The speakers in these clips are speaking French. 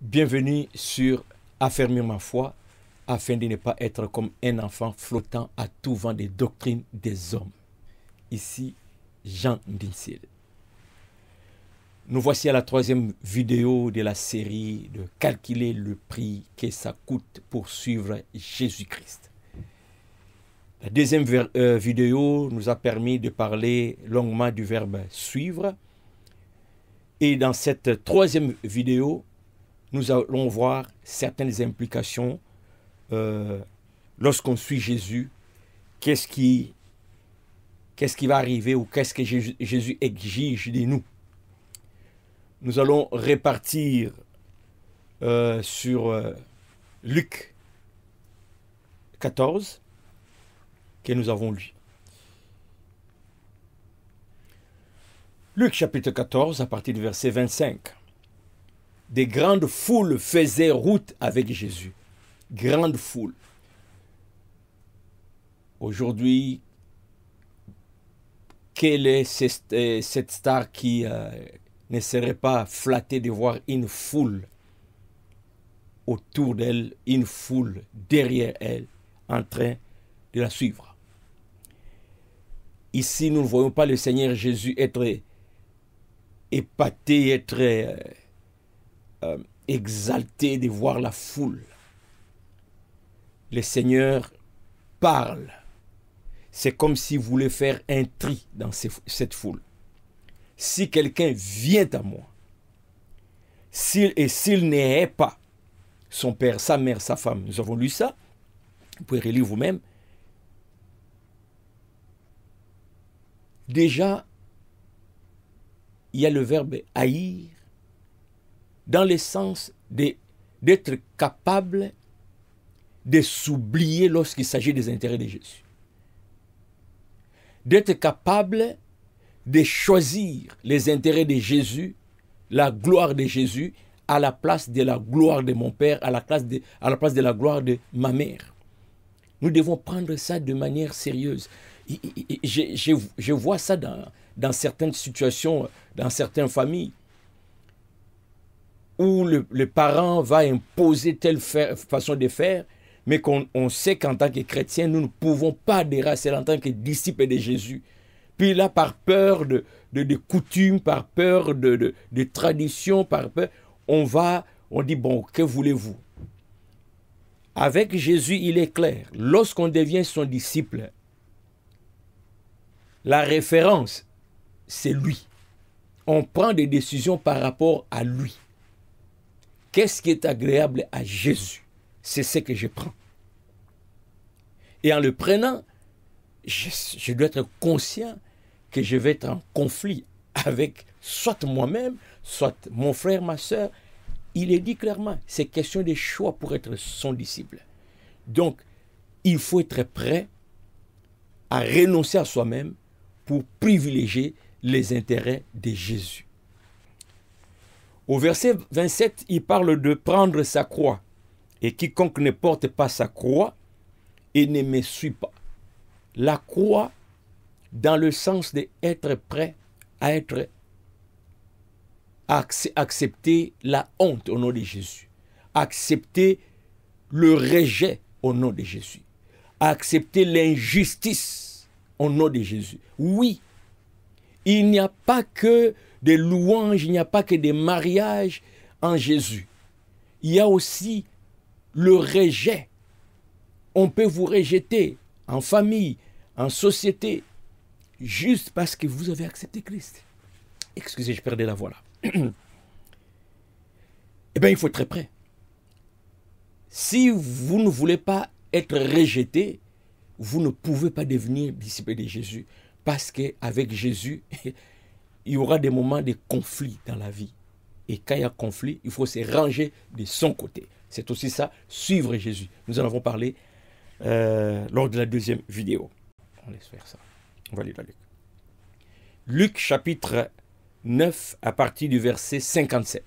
Bienvenue sur Affermir ma foi, afin de ne pas être comme un enfant flottant à tout vent des doctrines des hommes. Ici, Jean Dinsil. Nous voici à la troisième vidéo de la série de calculer le prix que ça coûte pour suivre Jésus-Christ. La deuxième vidéo nous a permis de parler longuement du verbe suivre. Et dans cette troisième vidéo, nous allons voir certaines implications lorsqu'on suit Jésus. Qu'est-ce qui va arriver ou qu'est-ce que Jésus exige de nous? Nous allons répartir sur Luc 14 que nous avons lu. Luc chapitre 14 à partir du verset 25. Des grandes foules faisaient route avec Jésus. Grandes foules. Aujourd'hui, quelle est cette star qui ne serait pas flattée de voir une foule autour d'elle, une foule derrière elle, en train de la suivre? Ici, nous ne voyons pas le Seigneur Jésus être épaté, être exalté de voir la foule. Le Seigneur parle. C'est comme s'il voulait faire un tri dans cette foule. Si quelqu'un vient à moi, s'il n'est pas son père, sa mère, sa femme, nous avons lu ça, vous pouvez relire vous-même. Déjà, il y a le verbe haïr, dans le sens d'être capable de s'oublier lorsqu'il s'agit des intérêts de Jésus. D'être capable de choisir les intérêts de Jésus, la gloire de Jésus, à la place de la gloire de mon père, à la place de la gloire de ma mère. Nous devons prendre ça de manière sérieuse. Je vois ça dans certaines situations, dans certaines familles, où le parent va imposer telle façon de faire, mais qu'on sait qu'en tant que chrétien, nous ne pouvons pas adhérer à cela en tant que disciples de Jésus. Puis là, par peur de coutumes, par peur de traditions, par peur, on dit, bon, que voulez-vous? Avec Jésus, il est clair. Lorsqu'on devient son disciple, la référence, c'est lui. On prend des décisions par rapport à lui. Qu'est-ce qui est agréable à Jésus? C'est ce que je prends. Et en le prenant, je dois être conscient que je vais être en conflit avec soit moi-même, soit mon frère, ma soeur. Il est dit clairement, c'est question de choix pour être son disciple. Donc, il faut être prêt à renoncer à soi-même pour privilégier les intérêts de Jésus. Au verset 27, il parle de prendre sa croix. Et quiconque ne porte pas sa croix et ne me suit pas. La croix, dans le sens d'être prêt à accepter la honte au nom de Jésus. Accepter le rejet au nom de Jésus. Accepter l'injustice au nom de Jésus. Oui, il n'y a pas que des louanges, il n'y a pas que des mariages en Jésus. Il y a aussi le rejet. On peut vous rejeter en famille, en société, juste parce que vous avez accepté Christ. Excusez, je perdais la voix là. Eh bien, il faut être très prêt. Si vous ne voulez pas être rejeté, vous ne pouvez pas devenir disciple de Jésus. Parce qu'avec Jésus, il y aura des moments de conflit dans la vie. Et quand il y a conflit, il faut se ranger de son côté. C'est aussi ça, suivre Jésus. Nous en avons parlé lors de la deuxième vidéo. On laisse faire ça. On va lire la Luc. Luc chapitre 9 à partir du verset 57.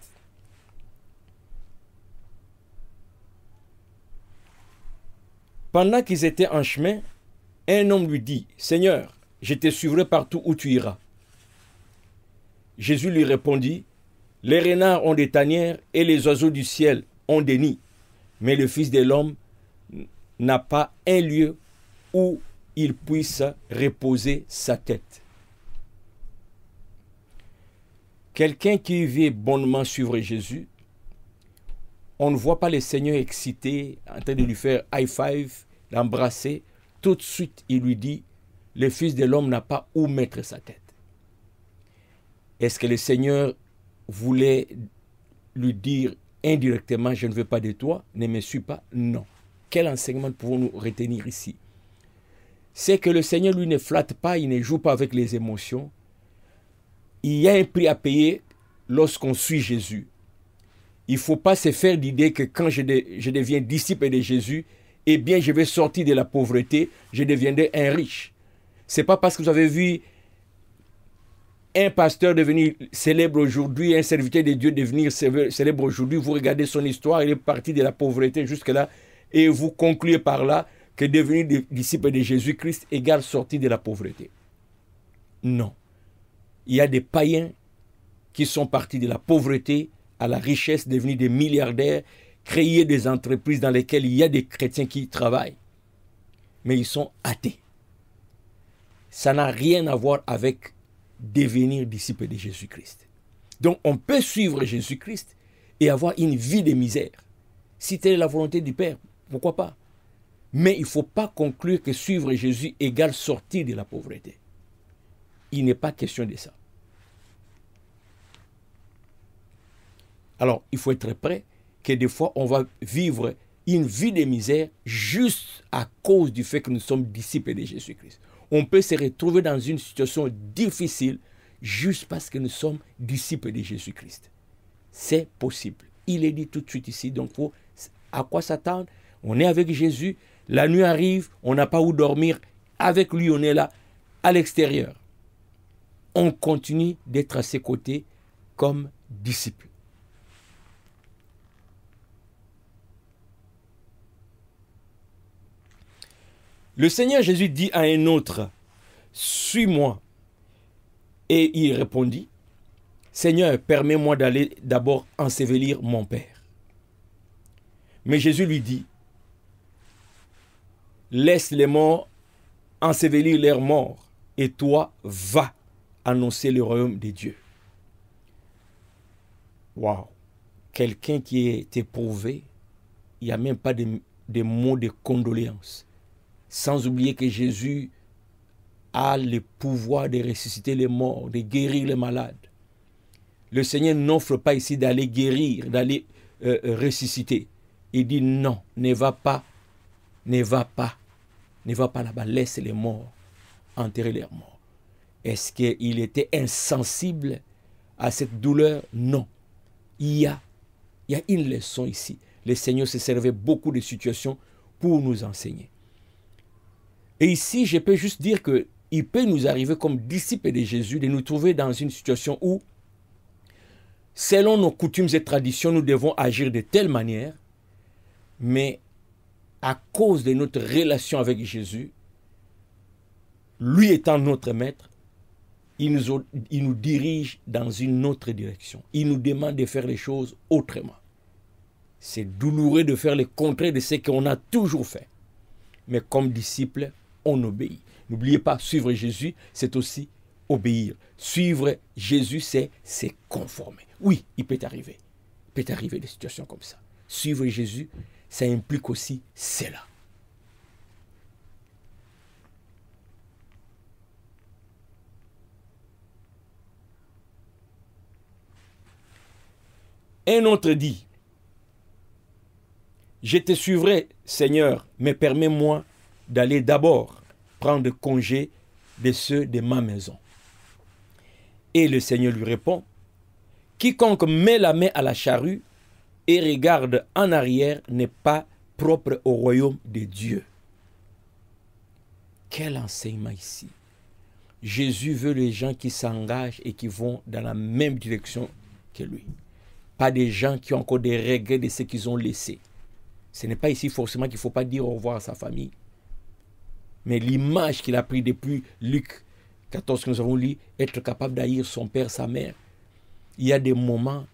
Pendant qu'ils étaient en chemin, un homme lui dit, « Seigneur, je te suivrai partout où tu iras. » Jésus lui répondit, Les renards ont des tanières et les oiseaux du ciel ont des nids. Mais le Fils de l'homme n'a pas un lieu où il puisse reposer sa tête. Quelqu'un qui veut bonnement suivre Jésus, on ne voit pas le Seigneur excité, en train de lui faire high five, l'embrasser. Tout de suite, il lui dit, le Fils de l'homme n'a pas où mettre sa tête. Est-ce que le Seigneur voulait lui dire indirectement, je ne veux pas de toi, ne me suis pas? Non. Quel enseignement pouvons-nous retenir ici? C'est que le Seigneur, lui, ne flatte pas, il ne joue pas avec les émotions. Il y a un prix à payer lorsqu'on suit Jésus. Il ne faut pas se faire l'idée que quand je deviens disciple de Jésus, eh bien, je vais sortir de la pauvreté, je deviendrai un riche. Ce n'est pas parce que vous avez vu un pasteur devenir célèbre aujourd'hui, un serviteur de Dieu devenir célèbre aujourd'hui, vous regardez son histoire, il est parti de la pauvreté jusque-là, et vous concluez par là que devenir disciple de Jésus-Christ égale sortir de la pauvreté. Non. Il y a des païens qui sont partis de la pauvreté à la richesse, devenus des milliardaires, créer des entreprises dans lesquelles il y a des chrétiens qui travaillent. Mais ils sont athées. Ça n'a rien à voir avec devenir disciple de Jésus-Christ. Donc on peut suivre Jésus-Christ et avoir une vie de misère. Si telle est la volonté du Père, pourquoi pas? Mais il ne faut pas conclure que suivre Jésus égale sortir de la pauvreté. Il n'est pas question de ça. Alors, il faut être prêt que des fois, on va vivre une vie de misère juste à cause du fait que nous sommes disciples de Jésus-Christ. On peut se retrouver dans une situation difficile juste parce que nous sommes disciples de Jésus-Christ. C'est possible. Il est dit tout de suite ici, donc faut à quoi s'attendre? On est avec Jésus, la nuit arrive, on n'a pas où dormir, avec lui on est là, à l'extérieur. On continue d'être à ses côtés comme disciples. Le Seigneur Jésus dit à un autre, « Suis-moi. » Et il répondit, « Seigneur, permets-moi d'aller d'abord ensevelir mon Père. » Mais Jésus lui dit, « Laisse les morts ensevelir leurs morts, et toi, va annoncer le royaume de Dieu. » Waouh! Quelqu'un qui est éprouvé, il n'y a même pas de mots de condoléances. Sans oublier que Jésus a le pouvoir de ressusciter les morts, de guérir les malades. Le Seigneur n'offre pas ici d'aller guérir, d'aller ressusciter. Il dit non, ne va pas là-bas, laisse les morts enterrer leurs morts. Est-ce qu'il était insensible à cette douleur? Non. Il y a une leçon ici. Le Seigneur se servait beaucoup de situations pour nous enseigner. Et ici, je peux juste dire qu'il peut nous arriver comme disciples de Jésus de nous trouver dans une situation où, selon nos coutumes et traditions, nous devons agir de telle manière, mais à cause de notre relation avec Jésus, lui étant notre maître, il nous dirige dans une autre direction. Il nous demande de faire les choses autrement. C'est douloureux de faire le contraire de ce qu'on a toujours fait. Mais comme disciples, on obéit. N'oubliez pas, suivre Jésus, c'est aussi obéir. Suivre Jésus, c'est se conformer. Oui, il peut arriver. Il peut arriver des situations comme ça. Suivre Jésus, ça implique aussi cela. Un autre dit, « Je te suivrai, Seigneur, mais permets-moi d'aller d'abord prendre congé de ceux de ma maison. » Et le Seigneur lui répond, « Quiconque met la main à la charrue et regarde en arrière n'est pas propre au royaume de Dieu. » Quel enseignement ici! Jésus veut les gens qui s'engagent et qui vont dans la même direction que lui. Pas des gens qui ont encore des regrets de ce qu'ils ont laissé. Ce n'est pas ici forcément qu'il ne faut pas dire au revoir à sa famille. Mais l'image qu'il a prise depuis Luc 14 que nous avons lu, être capable d'haïr son père, sa mère. il y a des moments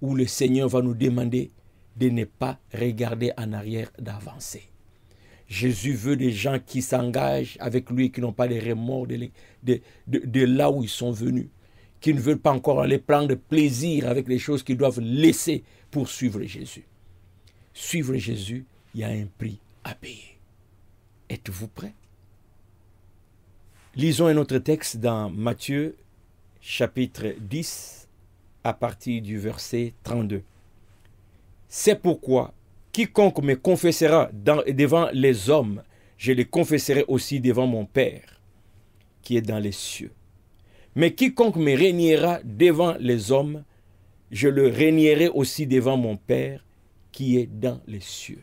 où le Seigneur va nous demander de ne pas regarder en arrière, d'avancer. Jésus veut des gens qui s'engagent avec lui, qui n'ont pas de remords de là où ils sont venus, qui ne veulent pas encore aller prendre plaisir avec les choses qu'ils doivent laisser pour suivre Jésus. Suivre Jésus, il y a un prix à payer. Êtes-vous prêts? Lisons un autre texte dans Matthieu, chapitre 10, à partir du verset 32. C'est pourquoi quiconque me confessera devant les hommes, je le confesserai aussi devant mon Père, qui est dans les cieux. Mais quiconque me reniera devant les hommes, je le renierai aussi devant mon Père, qui est dans les cieux.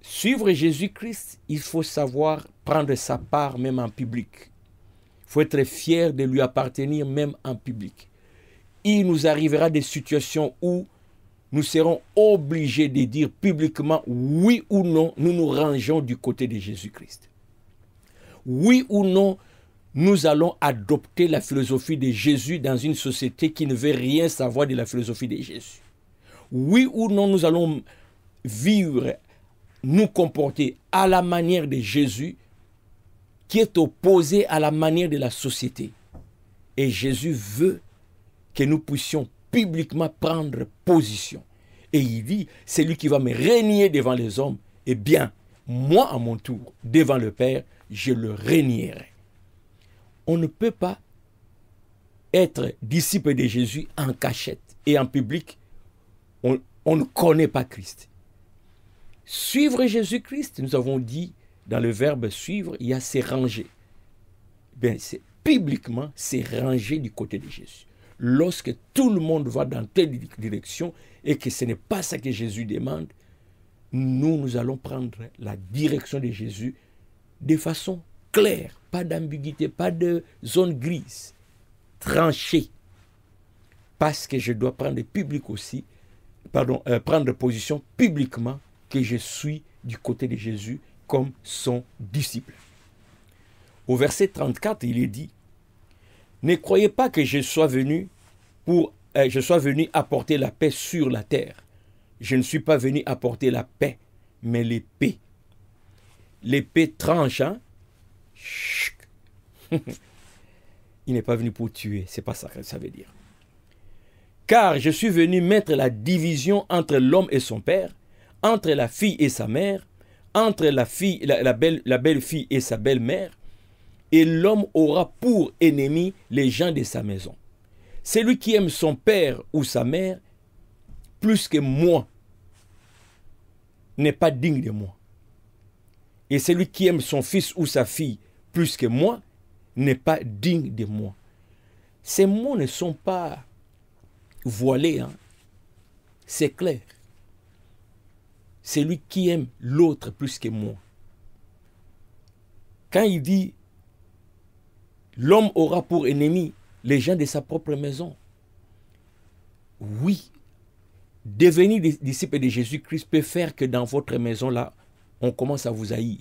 Suivre Jésus-Christ, il faut savoir prendre sa part même en public. Il faut être fier de lui appartenir même en public. Il nous arrivera des situations où nous serons obligés de dire publiquement oui ou non, nous nous rangeons du côté de Jésus-Christ. Oui ou non, nous allons adopter la philosophie de Jésus dans une société qui ne veut rien savoir de la philosophie de Jésus. Oui ou non, nous allons vivre, nous comporter à la manière de Jésus, qui est opposée à la manière de la société. Et Jésus veut que nous puissions publiquement prendre position. Et il dit, c'est lui qui va me régner devant les hommes. Eh bien, moi à mon tour, devant le Père, je le régnerai. On ne peut pas être disciple de Jésus en cachette et en public. On ne connaît pas Christ. Suivre Jésus-Christ, nous avons dit dans le verbe suivre, il y a se ranger. Bien, c'est publiquement se ranger du côté de Jésus. Lorsque tout le monde va dans telle direction et que ce n'est pas ça que Jésus demande, nous allons prendre la direction de Jésus de façon claire, pas d'ambiguïté, pas de zone grise, tranchée. Parce que je dois prendre prendre position publiquement que je suis du côté de Jésus comme son disciple. Au verset 34, il est dit, « Ne croyez pas que je sois venu apporter la paix sur la terre. Je ne suis pas venu apporter la paix, mais l'épée. » L'épée tranche, hein? Il n'est pas venu pour tuer, c'est pas ça que ça veut dire. Car je suis venu mettre la division entre l'homme et son père, entre la fille et sa mère, entre la belle-fille et sa belle-mère, et l'homme aura pour ennemi les gens de sa maison. Celui qui aime son père ou sa mère plus que moi n'est pas digne de moi. Et celui qui aime son fils ou sa fille plus que moi n'est pas digne de moi. Ces mots ne sont pas voilés, hein? C'est clair. Celui qui aime l'autre plus que moi. Quand il dit l'homme aura pour ennemi les gens de sa propre maison. Oui, devenir disciple de Jésus-Christ peut faire que dans votre maison, là, on commence à vous haïr.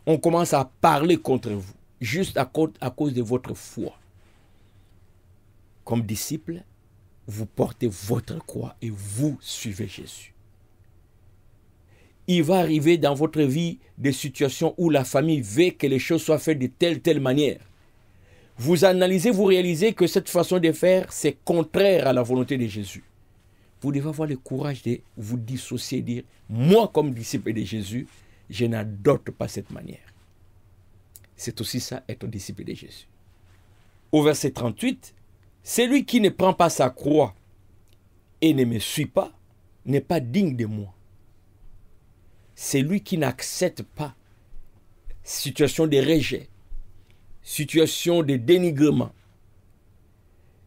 On commence à parler contre vous, juste à cause de votre foi. Comme disciple, vous portez votre croix et vous suivez Jésus. Il va arriver dans votre vie des situations où la famille veut que les choses soient faites de telle manière. Vous analysez, vous réalisez que cette façon de faire, c'est contraire à la volonté de Jésus. Vous devez avoir le courage de vous dissocier et dire, moi comme disciple de Jésus, je n'adopte pas cette manière. C'est aussi ça, être disciple de Jésus. Au verset 38, celui qui ne prend pas sa croix et ne me suit pas, n'est pas digne de moi. Celui qui n'accepte pas situation de rejet, situation de dénigrement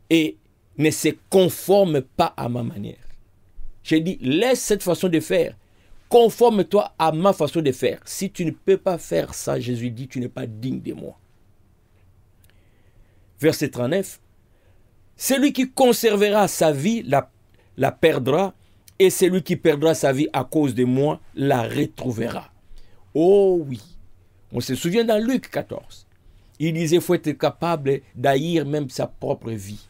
et ne se conforme pas à ma manière. J'ai dit, laisse cette façon de faire, conforme-toi à ma façon de faire. Si tu ne peux pas faire ça, Jésus dit, tu n'es pas digne de moi. Verset 39, celui qui conservera sa vie la perdra, et celui qui perdra sa vie à cause de moi la retrouvera. Oh oui, on se souvient dans Luc 14. Il disait qu'il faut être capable d'haïr même sa propre vie.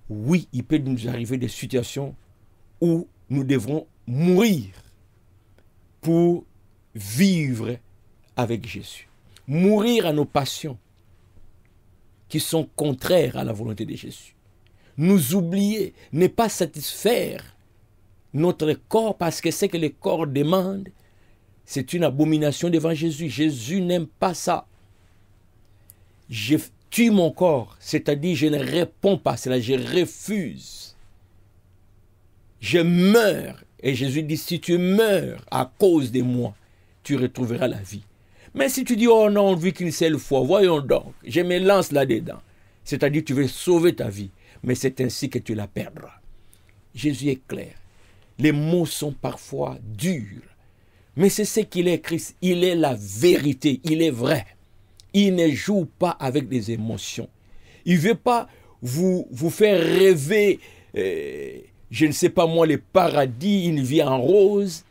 Oui, il peut nous arriver des situations où nous devrons mourir pour vivre avec Jésus. Mourir à nos passions qui sont contraires à la volonté de Jésus. Nous oublier, ne pas satisfaire notre corps parce que ce que le corps demande, c'est une abomination devant Jésus. Jésus n'aime pas ça. Je tue mon corps, c'est-à-dire je ne réponds pas à cela, je refuse. Je meurs. Et Jésus dit, si tu meurs à cause de moi, tu retrouveras la vie. Mais si tu dis, oh non, on vit qu'une seule fois, voyons donc, je me lance là-dedans. C'est-à-dire tu veux sauver ta vie, mais c'est ainsi que tu la perdras. Jésus est clair. Les mots sont parfois durs, mais c'est ce qu'il est, Christ. Il est la vérité, il est vrai. Il ne joue pas avec des émotions. Il ne veut pas vous faire rêver, je ne sais pas moi, le paradis, une vie en rose,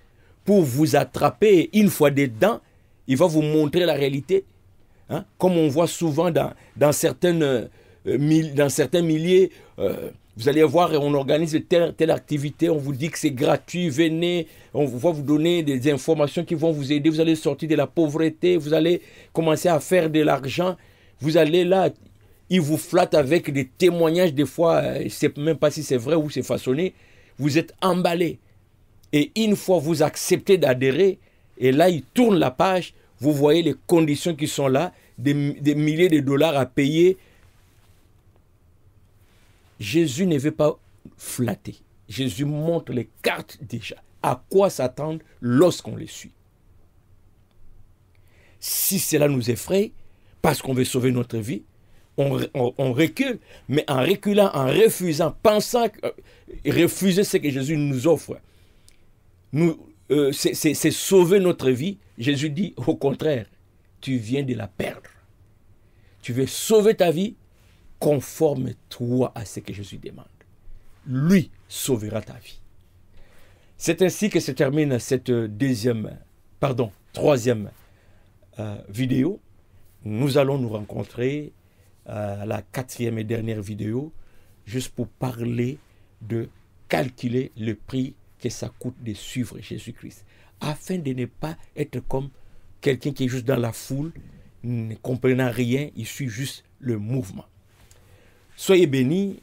pour vous attraper une fois dedans. Il va vous montrer la réalité. Hein? Comme on voit souvent dans certains milliers, vous allez voir, on organise telle activité, on vous dit que c'est gratuit, venez, on va vous donner des informations qui vont vous aider, vous allez sortir de la pauvreté, vous allez commencer à faire de l'argent, vous allez là, ils vous flattent avec des témoignages, des fois, je ne sais même pas si c'est vrai ou c'est façonné, vous êtes emballé. Et une fois vous acceptez d'adhérer, et là, ils tournent la page, vous voyez les conditions qui sont là, des milliers de dollars à payer. Jésus ne veut pas flatter. Jésus montre les cartes déjà. À quoi s'attendre lorsqu'on les suit. Si cela nous effraie, parce qu'on veut sauver notre vie, on recule. Mais en reculant, en refusant, pensant refuser ce que Jésus nous offre, c'est sauver notre vie. Jésus dit au contraire, tu viens de la perdre. Tu veux sauver ta vie, conforme-toi à ce que Jésus demande. Lui sauvera ta vie. C'est ainsi que se termine cette troisième vidéo. Nous allons nous rencontrer à la quatrième et dernière vidéo, juste pour parler de calculer le prix que ça coûte de suivre Jésus-Christ, afin de ne pas être comme quelqu'un qui est juste dans la foule, ne comprenant rien, il suit juste le mouvement. Soyez bénis.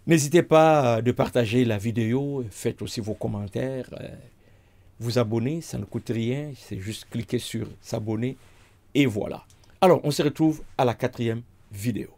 N'hésitez pas de partager la vidéo, faites aussi vos commentaires, vous abonner, ça ne coûte rien, c'est juste cliquer sur s'abonner et voilà. Alors, on se retrouve à la quatrième vidéo.